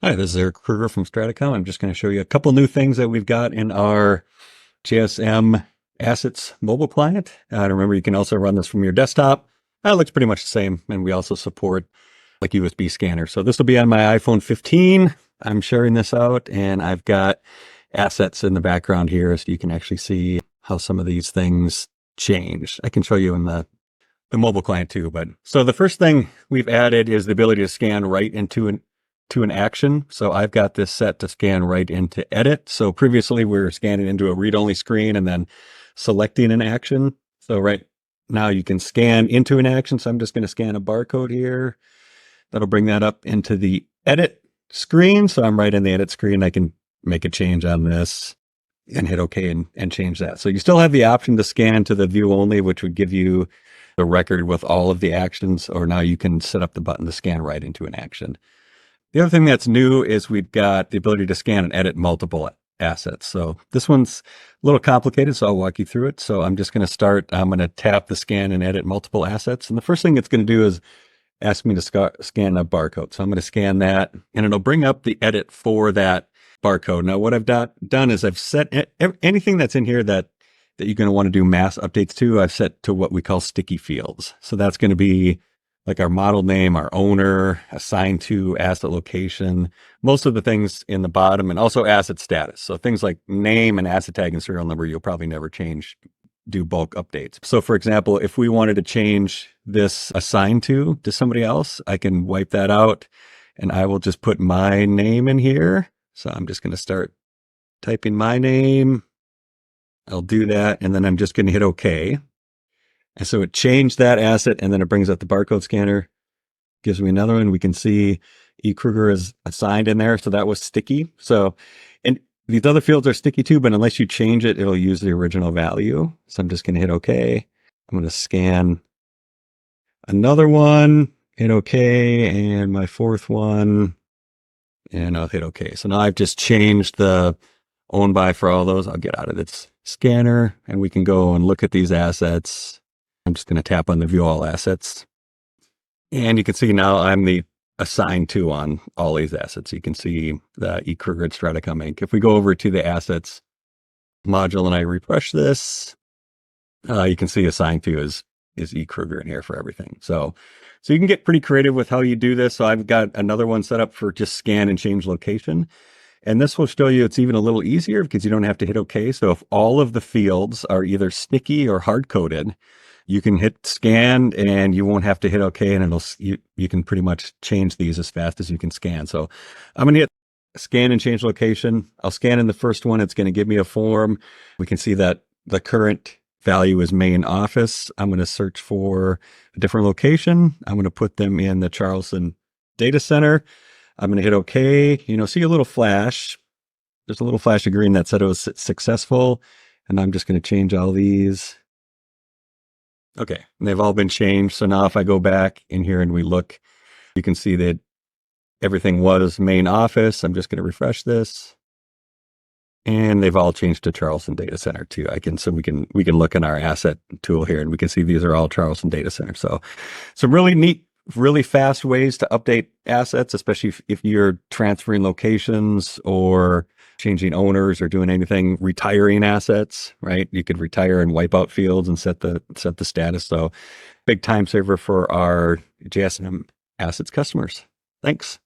Hi, this is Eric Krueger from StrataCom. I'm just going to show you a couple new things that we've got in our JSM Assets mobile client. Remember, you can also run this from your desktop. It looks pretty much the same, and we also support like USB scanner. So this will be on my iPhone 15. I'm sharing this out, and I've got assets in the background here, so you can actually see how some of these things change. I can show you in the mobile client too. But so the first thing we've added is the ability to scan right into an action. So I've got this set to scan right into edit. So previously we were scanning into a read-only screen and then selecting an action. So right now you can scan into an action. So I'm just going to scan a barcode here. That'll bring that up into the edit screen. So I'm right in the edit screen. I can make a change on this and hit OK and change that. So you still have the option to scan to the view only, which would give you the record with all of the actions, or now you can set up the button to scan right into an action. The other thing that's new is we've got the ability to scan and edit multiple assets. So this one's a little complicated, so I'll walk you through it. So I'm just going to start. I'm going to tap the scan and edit multiple assets. And the first thing it's going to do is ask me to scan a barcode. So I'm going to scan that, and it'll bring up the edit for that barcode. Now, what I've done is I've set anything that's in here that you're going to want to do mass updates to, I've set to what we call sticky fields. So that's going to be like our model name, our owner, assigned to, asset location, most of the things in the bottom, and also asset status. So things like name and asset tag and serial number, you'll probably never do bulk updates. So for example, if we wanted to change this assigned to somebody else, I can wipe that out and I will just put my name in here. So I'm just going to start typing my name. I'll do that. And then I'm just going to hit OK. And so it changed that asset, and then it brings up the barcode scanner, gives me another one. We can see E. Krueger is assigned in there. So that was sticky. So, and these other fields are sticky too, but unless you change it, it'll use the original value. So I'm just going to hit OK. I'm going to scan another one, hit OK, and my fourth one, and I'll hit OK. So now I've just changed the owned by for all those. I'll get out of this scanner, and we can go and look at these assets. I'm just going to tap on the view all assets. And you can see now I'm the assigned to on all these assets. You can see the E. Krueger at StrataCom Inc. If we go over to the assets module and I refresh this, you can see assigned to is E. Krueger in here for everything. So you can get pretty creative with how you do this. So I've got another one set up for just scan and change location. And this will show you it's even a little easier because you don't have to hit OK. So if all of the fields are either sticky or hard-coded, you can hit scan and you won't have to hit OK, and you can pretty much change these as fast as you can scan. So I'm going to hit scan and change location. I'll scan in the first one. It's going to give me a form. We can see that the current value is main office. I'm going to search for a different location. I'm going to put them in the Charleston data center. I'm going to hit OK. See a little flash. There's a little flash of green that said it was successful. And I'm just going to change all these. Okay, and they've all been changed. So now if I go back in here and we look, you can see that everything was main office. I'm just going to refresh this. And they've all changed to Charleston Data Center too. So we can look in our asset tool here and we can see these are all Charleston Data Center. So some really neat, really fast ways to update assets, especially if you're transferring locations or changing owners or doing anything, retiring assets, right? You could retire and wipe out fields and set the status. So big time saver for our JSM Assets customers. Thanks.